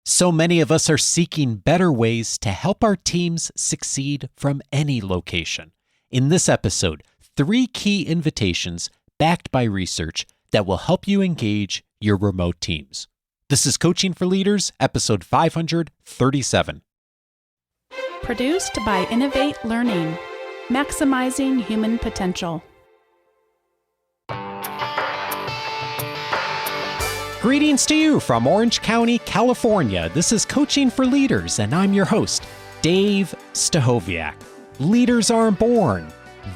So many of us are seeking better ways to help our teams succeed from any location. In this episode, 3 key invitations backed by research that will help you engage your remote teams. This is Coaching for Leaders, episode 537. Produced by Innovate Learning, maximizing human potential. Greetings to you from Orange County, California. This is Coaching for Leaders, and I'm your host, Dave Stachowiak. Leaders aren't born,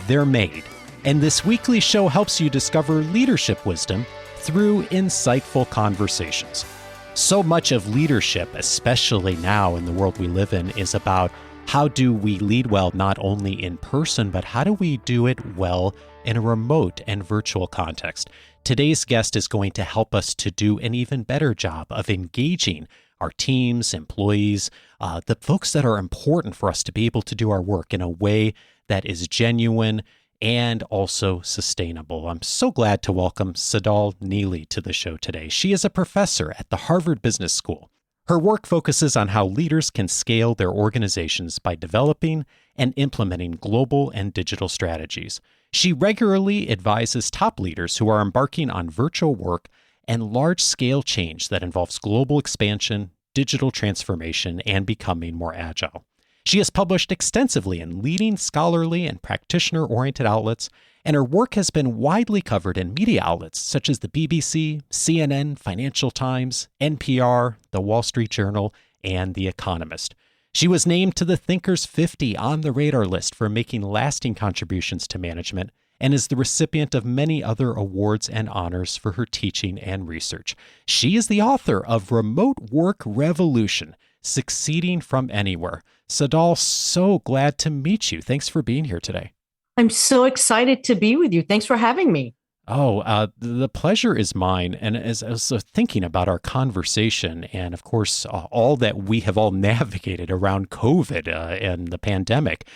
they're made. And this weekly show helps you discover leadership wisdom through insightful conversations. So much of leadership, especially now in the world we live in, is about how do we lead well not only in person, but how do we do it well in a remote and virtual context? Today's guest is going to help us to do an even better job of engaging our teams, employees, the folks that are important for us to be able to do our work in a way that is genuine and also sustainable. I'm so glad to welcome Tsedal Neeley to the show today. She is a professor at the Harvard Business School. Her work focuses on how leaders can scale their organizations by developing and implementing global and digital strategies. She regularly advises top leaders who are embarking on virtual work and large-scale change that involves global expansion, digital transformation, and becoming more agile. She has published extensively in leading scholarly and practitioner-oriented outlets, and her work has been widely covered in media outlets such as the BBC, CNN, Financial Times, NPR, The Wall Street Journal, and The Economist. She was named to the Thinkers 50 on the radar list for making lasting contributions to management and is the recipient of many other awards and honors for her teaching and research. She is the author of Remote Work Revolution, Succeeding from Anywhere. Tsedal, so glad to meet you. Thanks for being here today. I'm so excited to be with you. Thanks for having me. The pleasure is mine. And as I was thinking about our conversation and, of course, all that we have all navigated around COVID and the pandemic,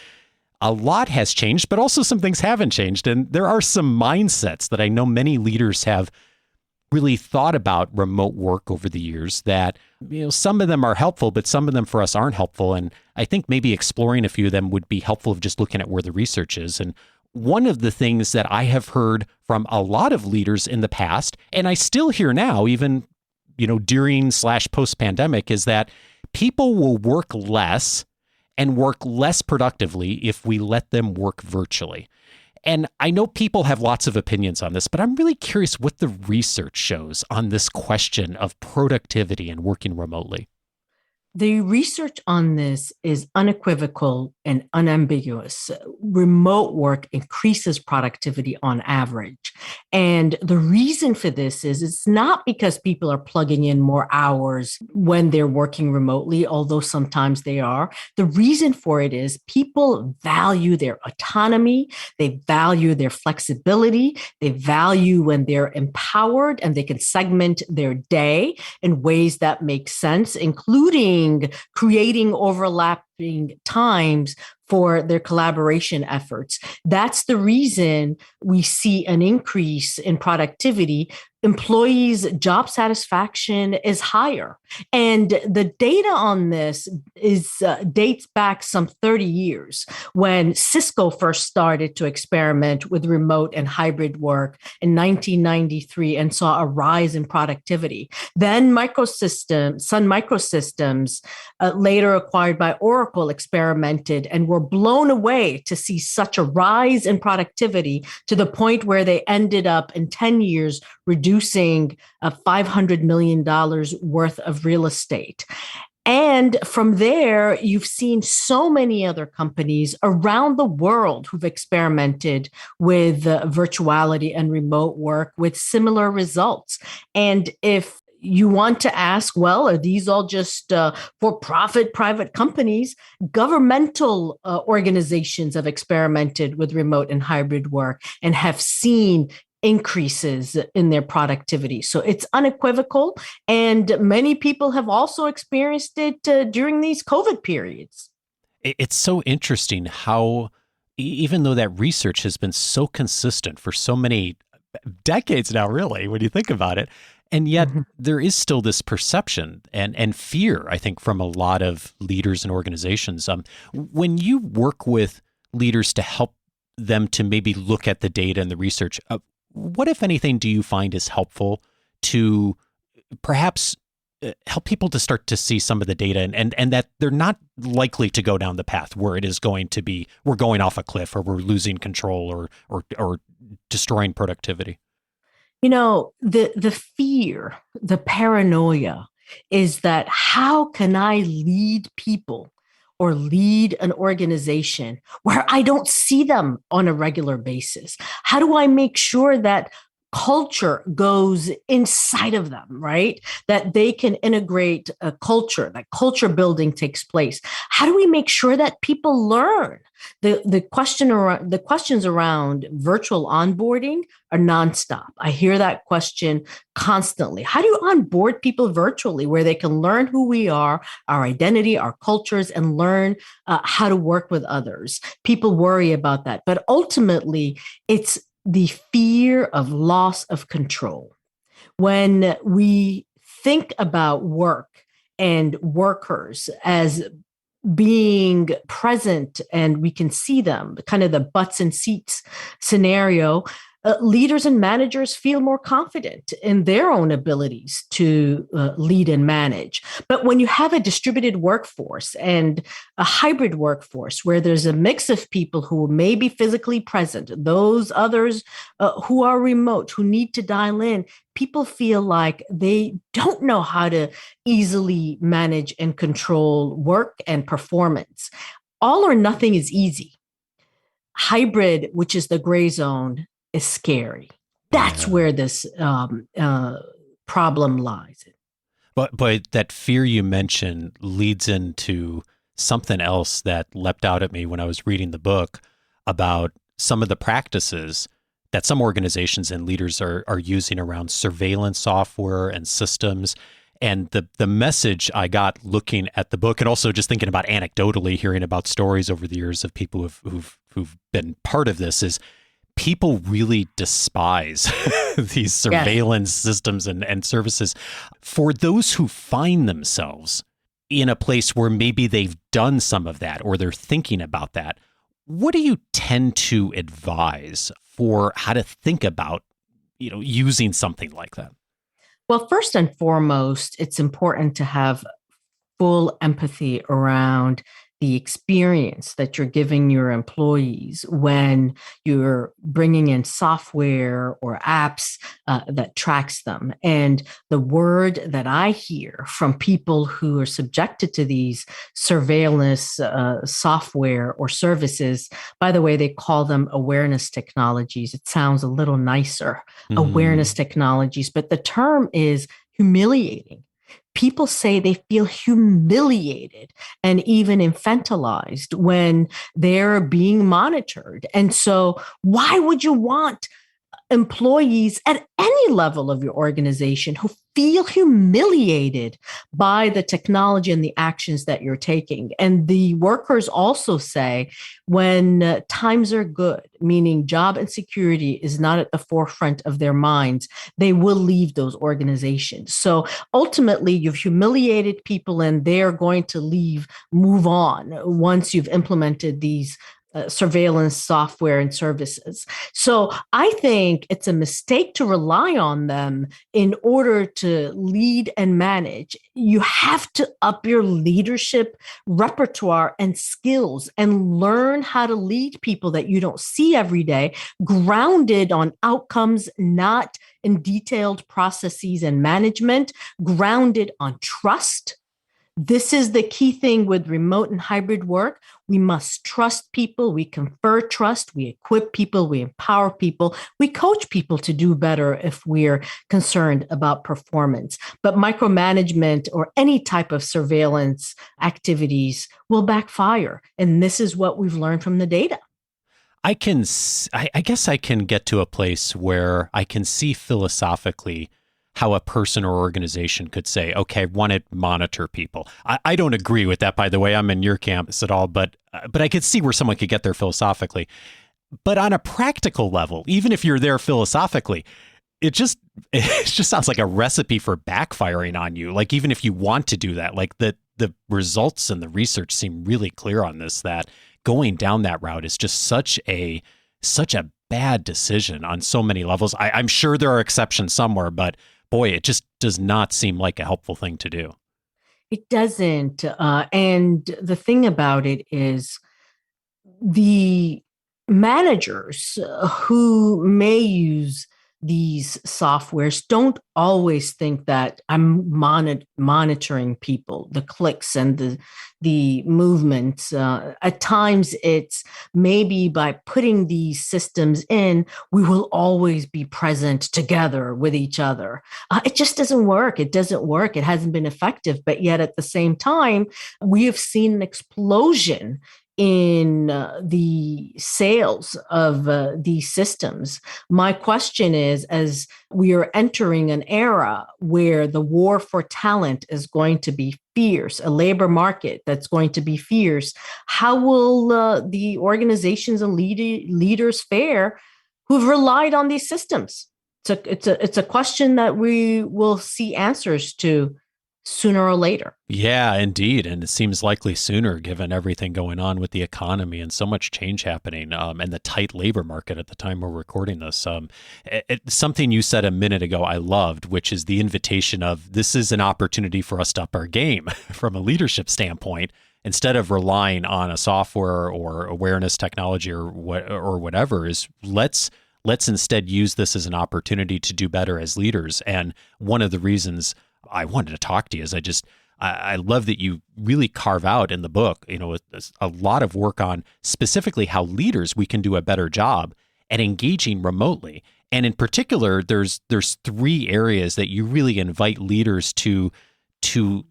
a lot has changed, but also some things haven't changed. And there are some mindsets that I know many leaders have really thought about remote work over the years that, some of them are helpful, but some of them for us aren't helpful. And I think maybe exploring a few of them would be helpful of just looking at where the research is. And one of the things that I have heard from a lot of leaders in the past, and I still hear now, even, during/post-pandemic, is that people will work less and work less productively if we let them work virtually. And I know people have lots of opinions on this, but I'm really curious what the research shows on this question of productivity and working remotely. The research on this is unequivocal and unambiguous. Remote work increases productivity on average. And the reason for this is it's not because people are plugging in more hours when they're working remotely, although sometimes they are. The reason for it is people value their autonomy, they value their flexibility, they value when they're empowered and they can segment their day in ways that make sense, including creating overlapping times for their collaboration efforts. That's the reason we see an increase in productivity. Employees' job satisfaction is higher. And the data on this dates back some 30 years when Cisco first started to experiment with remote and hybrid work in 1993 and saw a rise in productivity. Then Sun Microsystems, later acquired by Oracle, experimented and were blown away to see such a rise in productivity to the point where they ended up in 10 years reducing $500 million worth of real estate. And from there, you've seen so many other companies around the world who've experimented with virtuality and remote work with similar results. And if you want to ask, well, are these all just for-profit private companies? Governmental organizations have experimented with remote and hybrid work and have seen increases in their productivity. So it's unequivocal. And many people have also experienced it during these COVID periods. It's so interesting how, even though that research has been so consistent for so many decades now, really, when you think about it, And yet there is still this perception and fear, I think, from a lot of leaders and organizations. When you work with leaders to help them to maybe look at the data and the research, what, if anything, do you find is helpful to perhaps help people to start to see some of the data and that they're not likely to go down the path where it is going to be, we're going off a cliff or we're losing control or destroying productivity? The fear, the paranoia is that how can I lead people or lead an organization where I don't see them on a regular basis? How do I make sure that culture goes inside of them, right? That they can integrate a culture, that culture building takes place. How do we make sure that people learn? The questions around virtual onboarding are nonstop. I hear that question constantly. How do you onboard people virtually where they can learn who we are, our identity, our cultures, and learn how to work with others? People worry about that, but ultimately it's the fear of loss of control. When we think about work and workers as being present and we can see them, kind of the butts and seats scenario, leaders and managers feel more confident in their own abilities to lead and manage. But when you have a distributed workforce and a hybrid workforce where there's a mix of people who may be physically present, those others who are remote, who need to dial in, people feel like they don't know how to easily manage and control work and performance. All or nothing is easy. Hybrid, which is the gray zone, is scary. That's where this problem lies. But that fear you mentioned leads into something else that leapt out at me when I was reading the book about some of the practices that some organizations and leaders are using around surveillance software and systems. And the message I got looking at the book, and also just thinking about anecdotally hearing about stories over the years of people who've been part of this, is people really despise these surveillance systems and services. For those who find themselves in a place where maybe they've done some of that or they're thinking about that, what do you tend to advise for how to think about, using something like that? Well, first and foremost, it's important to have full empathy around the experience that you're giving your employees when you're bringing in software or apps that tracks them. And the word that I hear from people who are subjected to these surveillance software or services, by the way, they call them awareness technologies. It sounds a little nicer, awareness technologies, but the term is humiliating. People say they feel humiliated and even infantilized when they're being monitored. And so why would you want employees at any level of your organization who feel humiliated by the technology and the actions that you're taking? And the workers also say when times are good, meaning job insecurity is not at the forefront of their minds, they will leave those organizations. So ultimately, you've humiliated people and they're going to leave, move on once you've implemented these surveillance software and services. So I think it's a mistake to rely on them in order to lead and manage. You have to up your leadership repertoire and skills and learn how to lead people that you don't see every day, grounded on outcomes, not in detailed processes and management, grounded on trust. This is the key thing with remote and hybrid work. We must trust people. We confer trust. We equip people. We empower people. We coach people to do better if we're concerned about performance. But micromanagement or any type of surveillance activities will backfire. And this is what we've learned from the data. I guess I can get to a place where I can see philosophically how a person or organization could say, okay, I want to monitor people. I don't agree with that, by the way. I'm in your campus at all, but I could see where someone could get there philosophically. But on a practical level, even if you're there philosophically, it just sounds like a recipe for backfiring on you. Like, even if you want to do that, like the results and the research seem really clear on this, that going down that route is just such a bad decision on so many levels. I'm sure there are exceptions somewhere, but boy, it just does not seem like a helpful thing to do. It doesn't. And the thing about it is the managers who may use these softwares don't always think that I'm monitoring people, the clicks and the movements. At times, it's maybe by putting these systems in, we will always be present together with each other. It just doesn't work. It doesn't work. It hasn't been effective. But yet, at the same time, we have seen an explosion in the sales of these systems. My question is, as we are entering an era where the war for talent is going to be fierce, a labor market that's going to be fierce, how will the organizations and leaders fare who've relied on these systems? It's a question that we will see answers to sooner or later. Yeah, indeed. And it seems likely sooner, given everything going on with the economy and so much change happening, and the tight labor market at the time we're recording this. Something you said a minute ago I loved, which is the invitation of, this is an opportunity for us to up our game from a leadership standpoint. Instead of relying on a software or awareness technology or whatever, is let's instead use this as an opportunity to do better as leaders. And one of the reasons I wanted to talk to you is I love that you really carve out in the book, a lot of work on specifically how leaders, we can do a better job at engaging remotely. And in particular, there's 3 areas that you really invite leaders to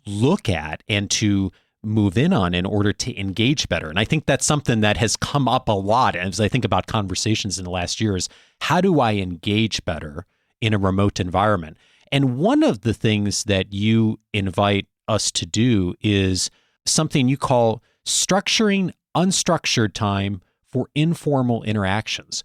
look at and to move in on in order to engage better. And I think that's something that has come up a lot as I think about conversations in the last years. How do I engage better in a remote environment? And one of the things that you invite us to do is something you call structuring unstructured time for informal interactions.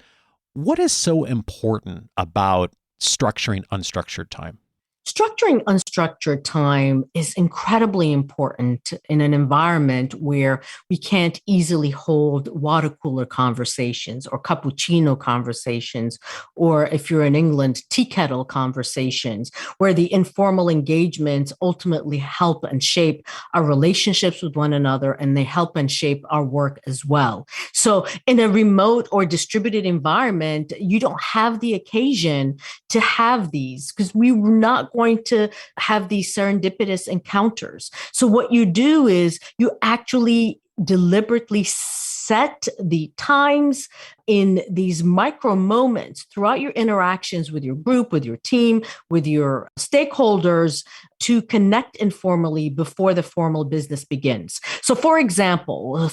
What is so important about structuring unstructured time? Structuring unstructured time is incredibly important in an environment where we can't easily hold water cooler conversations or cappuccino conversations, or if you're in England, tea kettle conversations, where the informal engagements ultimately help and shape our relationships with one another, and they help and shape our work as well. So in a remote or distributed environment, you don't have the occasion to have these because we were not going to have these serendipitous encounters. So what you do is you actually deliberately set the times in these micro moments throughout your interactions with your group, with your team, with your stakeholders to connect informally before the formal business begins. So for example,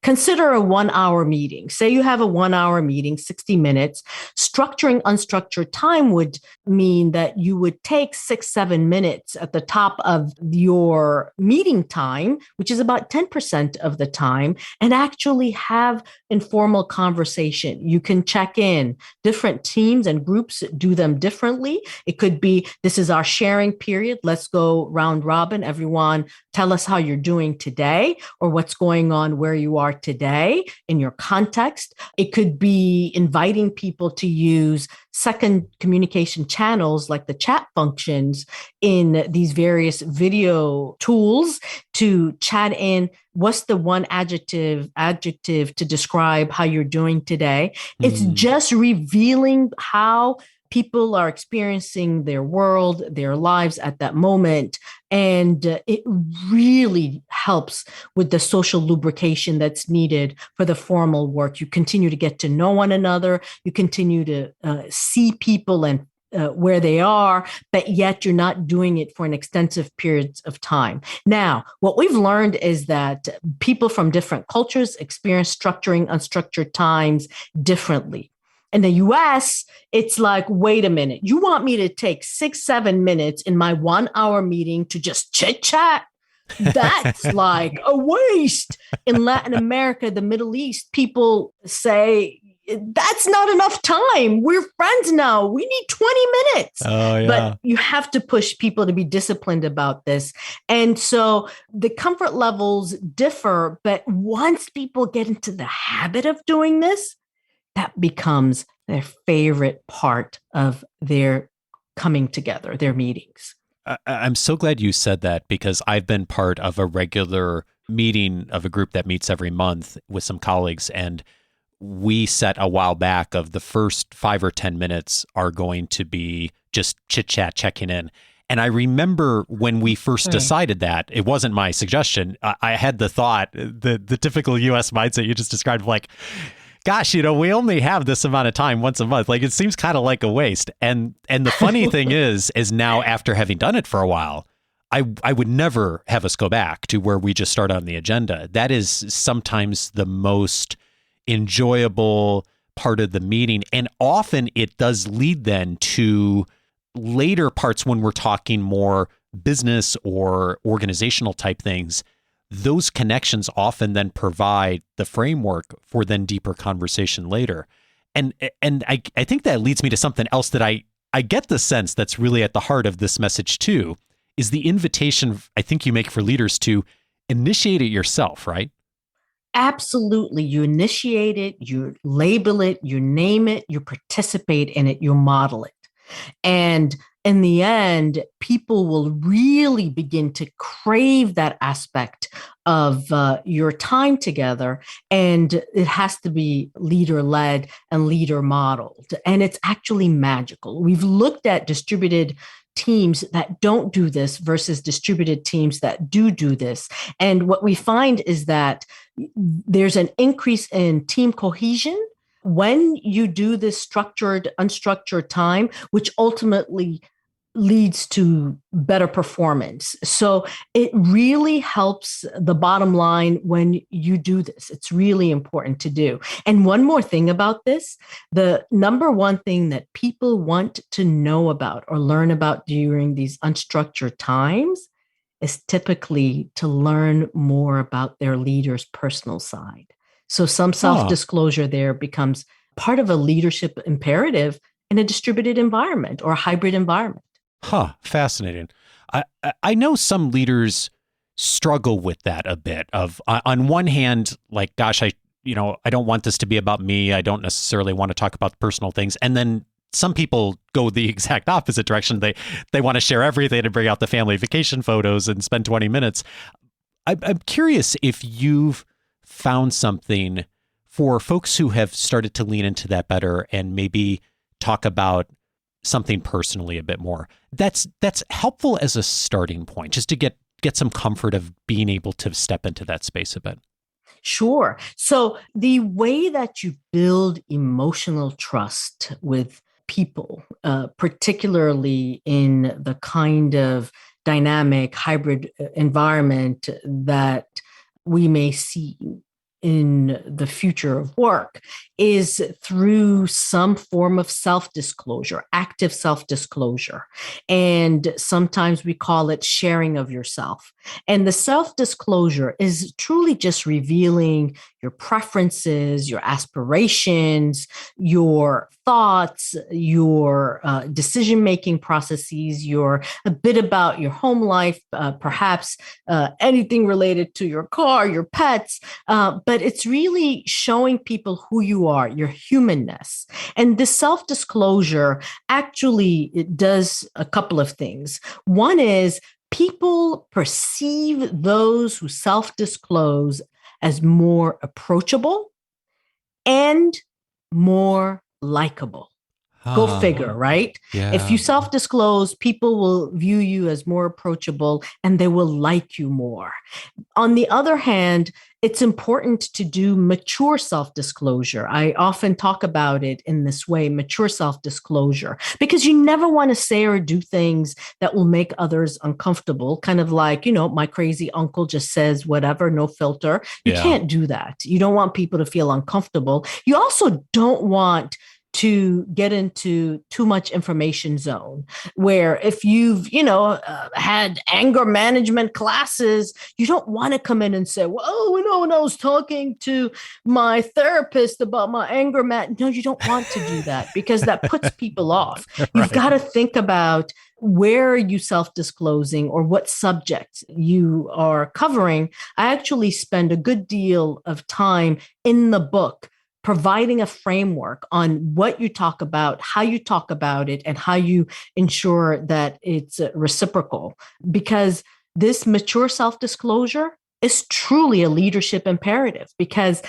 consider a 1-hour meeting. Say you have a 1-hour meeting, 60 minutes. Structuring unstructured time would mean that you would take 6-7 minutes at the top of your meeting time, which is about 10% of the time, and actually have informal conversation. You can check in. Different teams and groups do them differently. It could be, this is our sharing period. Let's go round robin. Everyone, tell us how you're doing today or what's going on where you are today in your context. It could be inviting people to use second communication channels like the chat functions in these various video tools to chat in. What's the one adjective to describe how you're doing today? It's just revealing how people are experiencing their world, their lives at that moment. And it really helps with the social lubrication that's needed for the formal work. You continue to get to know one another. You continue to see people and where they are, but yet you're not doing it for an extensive periods of time. Now, what we've learned is that people from different cultures experience structuring unstructured times differently. In the US, it's like, wait a minute, you want me to take 6-7 minutes in my 1-hour meeting to just chit chat? That's like a waste. In Latin America, the Middle East, people say, that's not enough time. We're friends now. We need 20 minutes. Oh, yeah. But you have to push people to be disciplined about this. And so the comfort levels differ. But once people get into the habit of doing this, that becomes their favorite part of their coming together, their meetings. I'm so glad you said that, because I've been part of a regular meeting of a group that meets every month with some colleagues, and we set a while back of the first 5 or 10 minutes are going to be just chit chat, checking in. And I remember when we first decided that, it wasn't my suggestion. I had the thought, the typical US mindset you just described, like, gosh, we only have this amount of time once a month. Like, it seems kind of like a waste. And the funny thing is now, after having done it for a while, I would never have us go back to where we just start on the agenda. That is sometimes the most enjoyable part of the meeting. And often it does lead then to later parts when we're talking more business or organizational type things. Those connections often then provide the framework for then deeper conversation later. And I think that leads me to something else that I get the sense that's really at the heart of this message too, is the invitation I think you make for leaders to initiate it yourself, right? Absolutely. You initiate it, you label it, you name it, you participate in it, you model it. And in the end, people will really begin to crave that aspect of your time together. And it has to be leader-led and leader-modeled. And it's actually magical. We've looked at distributed teams that don't do this versus distributed teams that do this. And what we find is that there's an increase in team cohesion when you do this structured, unstructured time, which ultimately leads to better performance. So it really helps the bottom line when you do this. It's really important to do. And one more thing about this, the number one thing that people want to know about or learn about during these unstructured times is typically to learn more about their leader's personal side. So some self-disclosure there becomes part of a leadership imperative in a distributed environment or a hybrid environment. Fascinating. I know some leaders struggle with that a bit of, on one hand, like, gosh, I don't want this to be about me. I don't necessarily want to talk about personal things. And then some people go the exact opposite direction. They want to share everything and bring out the family vacation photos and spend 20 minutes. I'm curious if you've found something for folks who have started to lean into that better and maybe talk about something personally a bit more. That's helpful as a starting point, just to get some comfort of being able to step into that space a bit. Sure. So the way that you build emotional trust with people, particularly in the kind of dynamic hybrid environment that we may see in the future of work, is through some form of self-disclosure, active self-disclosure. And sometimes we call it sharing of yourself. And the self-disclosure is truly just revealing your preferences, your aspirations, your thoughts, your decision-making processes, a bit about your home life, perhaps anything related to your car, your pets. But it's really showing people who you are, your humanness. And this self-disclosure actually, it does a couple of things. One is people perceive those who self-disclose as more approachable and more likable. Go figure, right? Yeah. If you self-disclose, people will view you as more approachable and they will like you more. On the other hand, it's important to do mature self-disclosure. I often talk about it in this way, mature self-disclosure, because you never want to say or do things that will make others uncomfortable. Kind of like, my crazy uncle just says whatever, no filter. You can't do that. You don't want people to feel uncomfortable. You also don't want to get into too much information zone, where if you've, had anger management classes, you don't want to come in and say, well, when I was talking to my therapist about my anger No, you don't want to do that because that puts people off. You've got to think about where are you self-disclosing or what subjects you are covering. I actually spend a good deal of time in the book providing a framework on what you talk about, how you talk about it, and how you ensure that it's reciprocal. Because this mature self-disclosure is truly a leadership imperative, because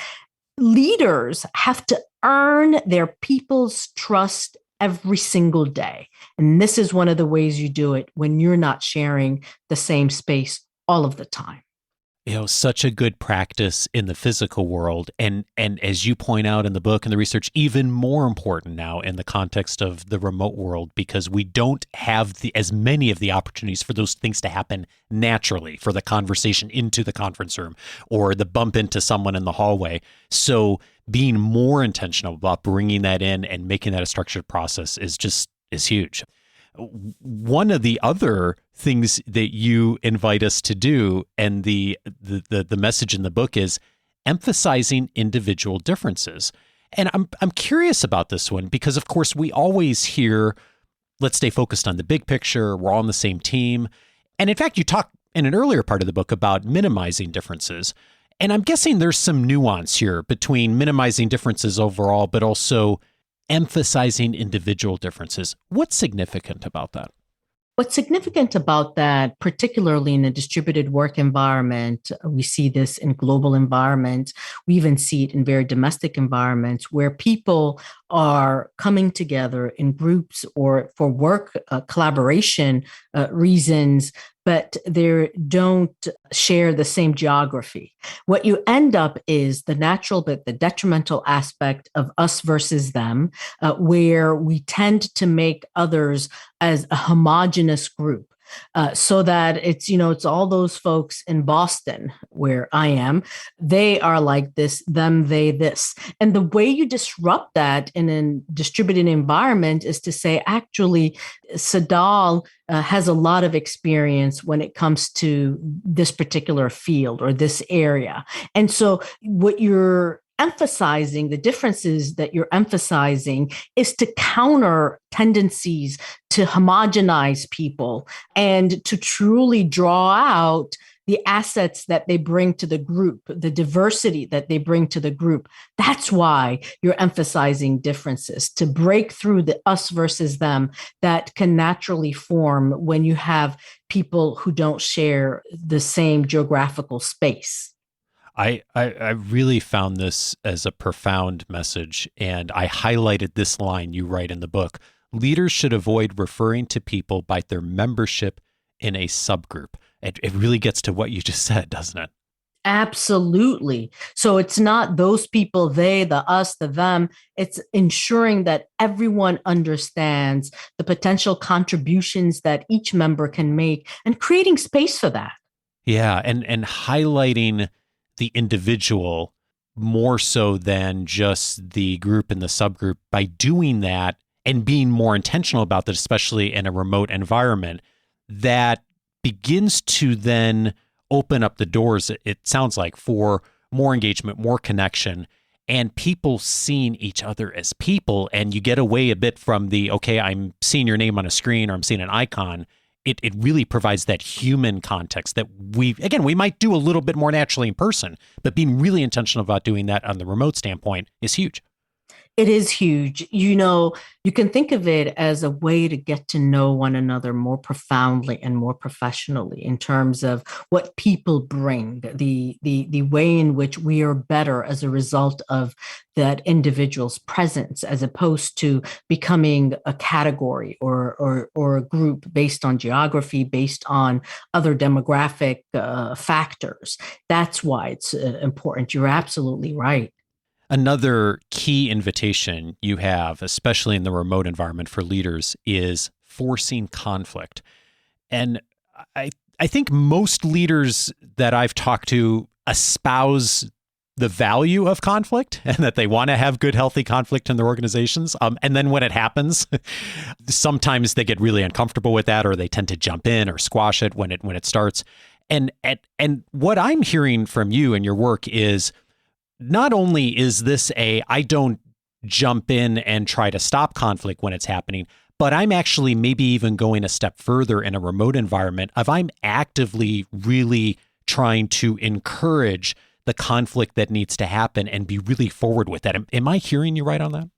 leaders have to earn their people's trust every single day. And this is one of the ways you do it when you're not sharing the same space all of the time. Such a good practice in the physical world. And as you point out in the book and the research, even more important now in the context of the remote world, because we don't have as many of the opportunities for those things to happen naturally, for the conversation into the conference room or the bump into someone in the hallway. So being more intentional about bringing that in and making that a structured process is huge. One of the other things that you invite us to do, and the message in the book, is emphasizing individual differences. And I'm curious about this one because, of course, we always hear, let's stay focused on the big picture. We're all on the same team. And in fact, you talk in an earlier part of the book about minimizing differences. And I'm guessing there's some nuance here between minimizing differences overall, but also emphasizing individual differences. What's significant about that? What's significant about that, particularly in a distributed work environment, we see this in global environments. We even see it in very domestic environments where people are coming together in groups or for work collaboration reasons, but they don't share the same geography. What you end up is the natural but the detrimental aspect of us versus them, where we tend to make others as a homogenous group. So that it's all those folks in Boston where I am. They are like this, them, they, this. And the way you disrupt that in a distributed environment is to say, actually, Tsedal has a lot of experience when it comes to this particular field or this area. And so what you're emphasizing, the differences that you're emphasizing, is to counter tendencies to homogenize people and to truly draw out the assets that they bring to the group, the diversity that they bring to the group. That's why you're emphasizing differences, to break through the us versus them that can naturally form when you have people who don't share the same geographical space. I really found this as a profound message, and I highlighted this line you write in the book. Leaders should avoid referring to people by their membership in a subgroup. It really gets to what you just said, doesn't it? Absolutely. So it's not those people, they, the us, the them. It's ensuring that everyone understands the potential contributions that each member can make and creating space for that. Yeah, and highlighting the individual more so than just the group and the subgroup. By doing that and being more intentional about that, especially in a remote environment, that begins to then open up the doors, it sounds like, for more engagement, more connection, and people seeing each other as people. And you get away a bit from the, okay, I'm seeing your name on a screen or I'm seeing an icon. It really provides that human context that we might do a little bit more naturally in person, but being really intentional about doing that on the remote standpoint is huge. It is huge. You can think of it as a way to get to know one another more profoundly and more professionally in terms of what people bring, the way in which we are better as a result of that individual's presence, as opposed to becoming a category or a group based on geography, based on other demographic factors. That's why it's important. You're absolutely right. Another key invitation you have, especially in the remote environment for leaders, is forcing conflict. And I think most leaders that I've talked to espouse the value of conflict and that they want to have good, healthy conflict in their organizations. And then when it happens, sometimes they get really uncomfortable with that, or they tend to jump in or squash it when it starts. And what I'm hearing from you and your work is not only is this I don't jump in and try to stop conflict when it's happening, but I'm actually maybe even going a step further in a remote environment of I'm actively really trying to encourage the conflict that needs to happen and be really forward with that. Am I hearing you right on that?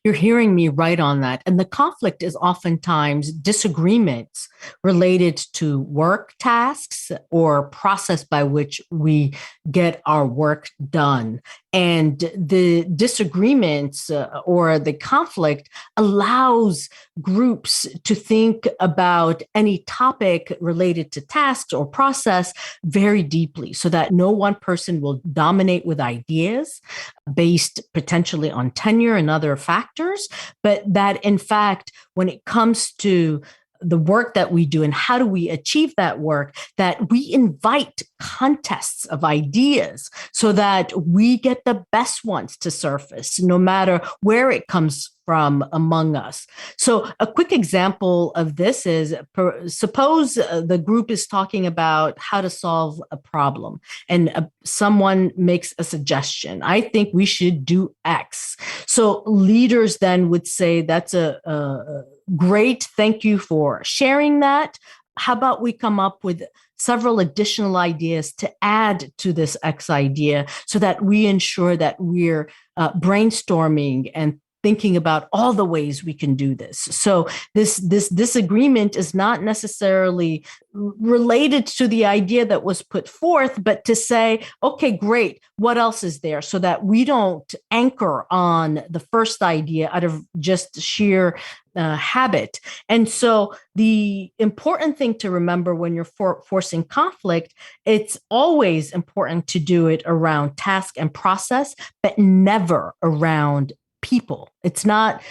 You're hearing me right on that. And the conflict is oftentimes disagreements related to work tasks or process by which we get our work done. And the disagreements or the conflict allows groups to think about any topic related to tasks or process very deeply so that no one person will dominate with ideas based potentially on tenure and other factors, but that in fact, when it comes to the work that we do and how do we achieve that work, that we invite contests of ideas so that we get the best ones to surface, no matter where it comes from among us. So a quick example of this is, suppose the group is talking about how to solve a problem and someone makes a suggestion. I think we should do X. So leaders then would say, that's a great, thank you for sharing that. How about we come up with several additional ideas to add to this X idea so that we ensure that we're brainstorming and thinking about all the ways we can do this. So this agreement is not necessarily related to the idea that was put forth, but to say, okay, great, what else is there? So that we don't anchor on the first idea out of just sheer habit. And so the important thing to remember when you're forcing conflict, it's always important to do it around task and process, but never around people. It's not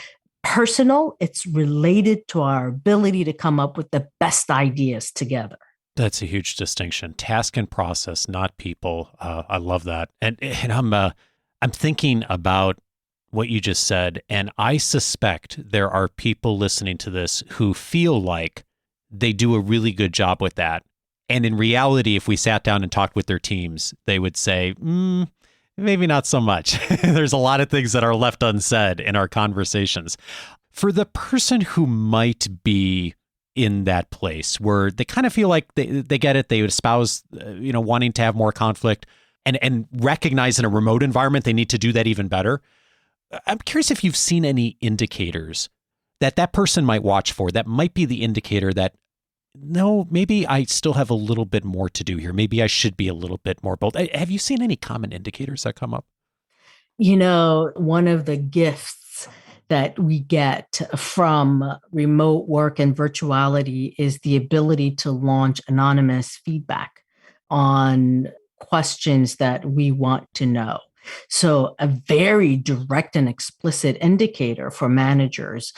personal. It's related to our ability to come up with the best ideas together. That's a huge distinction. Task and process, not people. I love that. And I'm thinking about what you just said, and I suspect there are people listening to this who feel like they do a really good job with that. And in reality, if we sat down and talked with their teams, they would say, maybe not so much. There's a lot of things that are left unsaid in our conversations. For the person who might be in that place where they kind of feel like they get it, they espouse, wanting to have more conflict and recognize in a remote environment they need to do that even better. I'm curious if you've seen any indicators that person might watch for that might be the indicator that, no, maybe I still have a little bit more to do here. Maybe I should be a little bit more bold. Have you seen any common indicators that come up? One of the gifts that we get from remote work and virtuality is the ability to launch anonymous feedback on questions that we want to know. So a very direct and explicit indicator for managers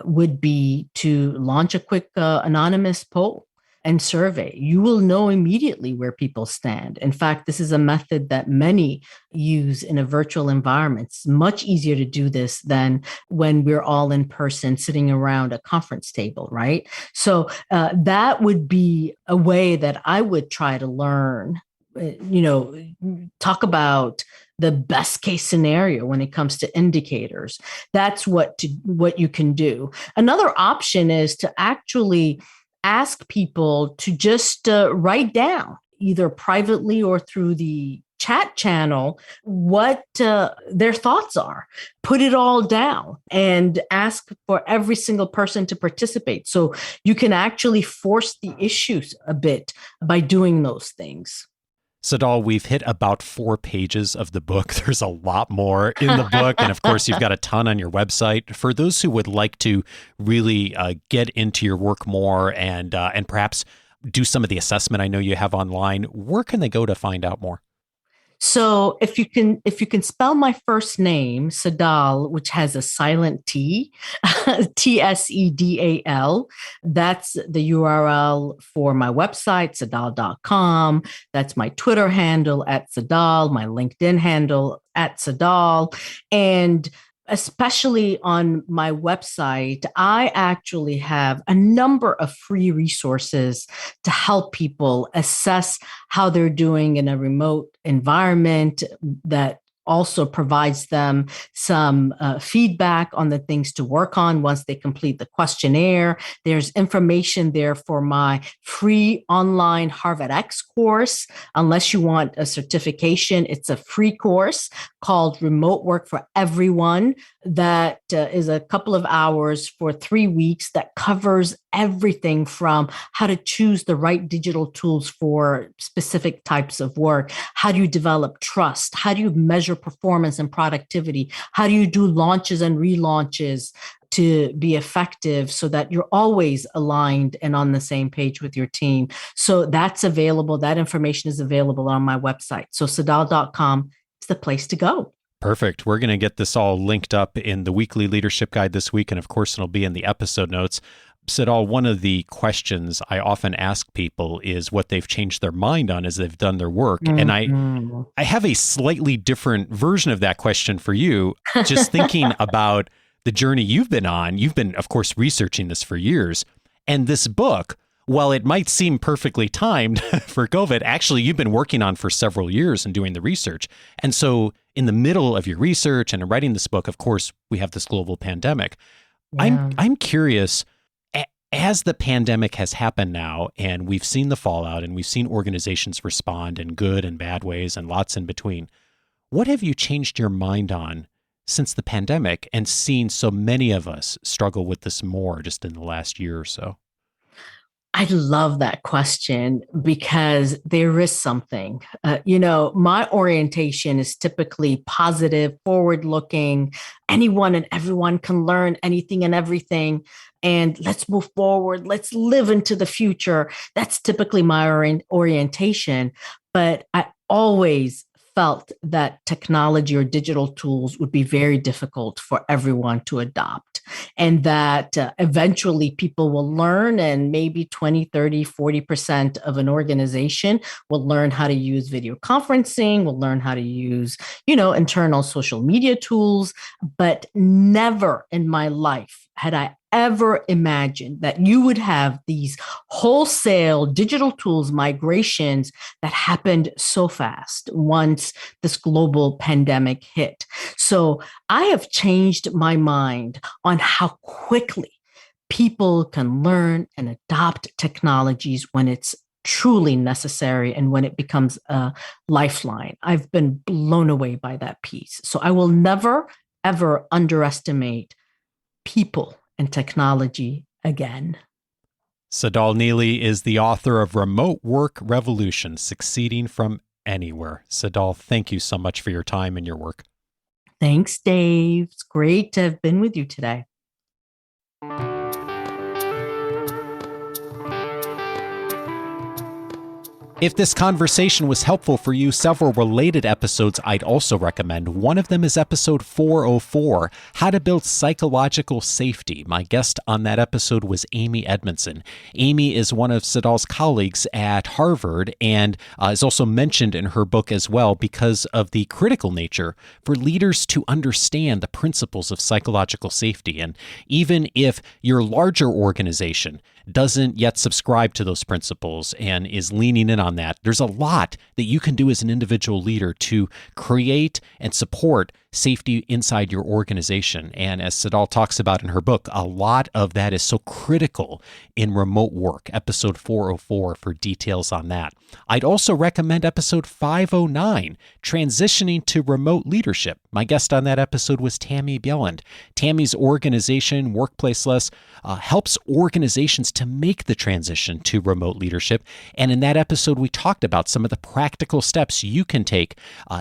would be to launch a quick anonymous poll and survey. You will know immediately where people stand. In fact, this is a method that many use in a virtual environment. It's much easier to do this than when we're all in person sitting around a conference table, right? So that would be a way that I would try to learn, talk about the best case scenario when it comes to indicators. That's what you can do. Another option is to actually ask people to just write down, either privately or through the chat channel, what their thoughts are. Put it all down and ask for every single person to participate. So you can actually force the issues a bit by doing those things. Tsedal, we've hit about 4 pages of the book. There's a lot more in the book. And of course, you've got a ton on your website. For those who would like to really get into your work more and perhaps do some of the assessment I know you have online, where can they go to find out more? So if you can spell my first name, Tsedal, which has a silent T, Tsedal, that's the URL for my website, tsedal.com. That's my Twitter handle at Tsedal, my LinkedIn handle at Tsedal. And especially on my website, I actually have a number of free resources to help people assess how they're doing in a remote environment that also provides them some feedback on the things to work on once they complete the questionnaire. There's information there for my free online Harvard X course. Unless you want a certification, it's a free course called Remote Work for Everyone that is a couple of hours for 3 weeks that covers everything from how to choose the right digital tools for specific types of work. How do you develop trust? How do you measure performance and productivity? How do you do launches and relaunches to be effective so that you're always aligned and on the same page with your team? So that's available. That information is available on my website. So tsedal.com is the place to go. Perfect. We're going to get this all linked up in the weekly leadership guide this week. And of course, it'll be in the episode notes. Tsedal, one of the questions I often ask people is what they've changed their mind on as they've done their work. And I have a slightly different version of that question for you. Just thinking about the journey you've been on. You've been, of course, researching this for years. And this book, while it might seem perfectly timed for COVID, actually you've been working on for several years and doing the research. And so in the middle of your research and writing this book, of course, we have this global pandemic. Yeah. I'm curious, as the pandemic has happened now, and we've seen the fallout and we've seen organizations respond in good and bad ways and lots in between, what have you changed your mind on since the pandemic and seen so many of us struggle with this more just in the last year or so? I love that question because there is something. My orientation is typically positive, forward-looking. Anyone and everyone can learn anything and everything. And let's move forward. Let's live into the future. That's typically my orientation. But I always felt that technology or digital tools would be very difficult for everyone to adopt, and that eventually people will learn, and maybe 20, 30, 40% of an organization will learn how to use video conferencing, will learn how to use, internal social media tools. But never in my life had I ever imagined that you would have these wholesale digital tools migrations that happened so fast once this global pandemic hit. So I have changed my mind on how quickly people can learn and adopt technologies when it's truly necessary and when it becomes a lifeline. I've been blown away by that piece. So I will never, ever underestimate people and technology again. Tsedal Neeley is the author of Remote Work Revolution, Succeeding from Anywhere. Tsedal, thank you so much for your time and your work. Thanks, Dave. It's great to have been with you today. If this conversation was helpful for you, several related episodes I'd also recommend. One of them is episode 404, How to Build Psychological Safety. My guest on that episode was Amy Edmondson. Amy is one of Tsedal's colleagues at Harvard and is also mentioned in her book as well because of the critical nature for leaders to understand the principles of psychological safety. And even if your larger organization doesn't yet subscribe to those principles and is leaning in on that, there's a lot that you can do as an individual leader to create and support safety inside your organization. And as Tsedal talks about in her book, a lot of that is so critical in remote work. Episode 404 for details on that. I'd also recommend episode 509, Transitioning to Remote Leadership. My guest on that episode was Tammy Bjelland. Tammy's organization, Workplaceless, helps organizations to make the transition to remote leadership. And in that episode, we talked about some of the practical steps you can take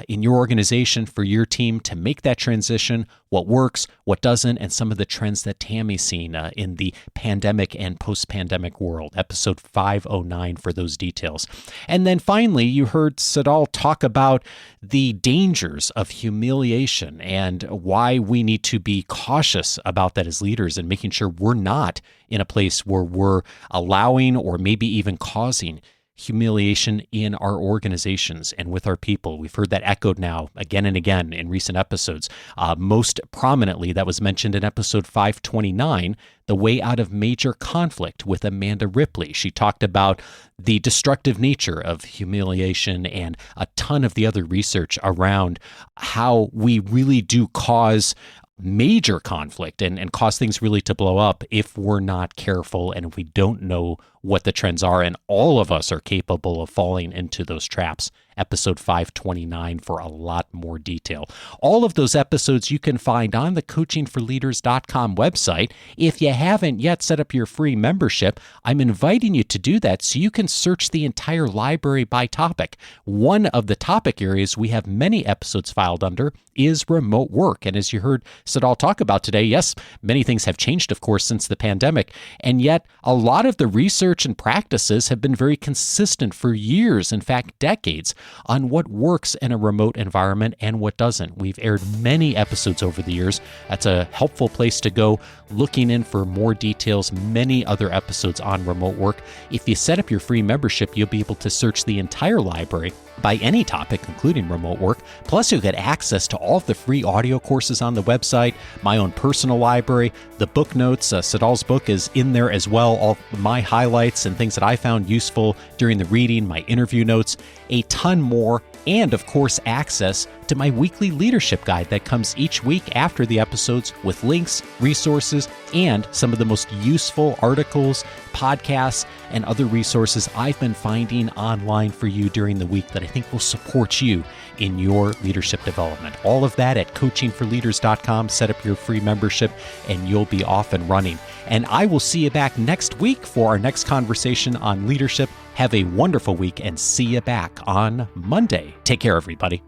in your organization for your team to make that transition, what works, what doesn't, and some of the trends that Tammy's seen in the pandemic and post-pandemic world. Episode 509 for those details. And then finally, you heard Tsedal talk about the dangers of humiliation and why we need to be cautious about that as leaders and making sure we're not in a place where we're allowing or maybe even causing humiliation in our organizations and with our people. We've heard that echoed now again and again in recent episodes. Most prominently, that was mentioned in episode 529, The Way Out of Major Conflict with Amanda Ripley. She talked about the destructive nature of humiliation and a ton of the other research around how we really do cause major conflict and cause things really to blow up if we're not careful and if we don't know what the trends are. And all of us are capable of falling into those traps. Episode 529 for a lot more detail. All of those episodes you can find on the coachingforleaders.com website. If you haven't yet set up your free membership, I'm inviting you to do that so you can search the entire library by topic. One of the topic areas we have many episodes filed under is remote work. And as you heard Tsedal talk about today, yes, many things have changed, of course, since the pandemic. And yet a lot of the research and practices have been very consistent for years, in fact, decades, on what works in a remote environment and what doesn't. We've aired many episodes over the years. That's a helpful place to go looking in for more details, many other episodes on remote work. If you set up your free membership, you'll be able to search the entire library by any topic, including remote work. Plus, you'll get access to all of the free audio courses on the website, my own personal library, the book notes. Tsedal's book is in there as well, all my highlights and things that I found useful during the reading, my interview notes, a ton more, and of course, access to my weekly leadership guide that comes each week after the episodes with links, resources, and some of the most useful articles, podcasts, and other resources I've been finding online for you during the week that I think will support you in your leadership development. All of that at coachingforleaders.com. Set up your free membership and you'll be off and running. And I will see you back next week for our next conversation on leadership. Have a wonderful week and see you back on Monday. Take care, everybody.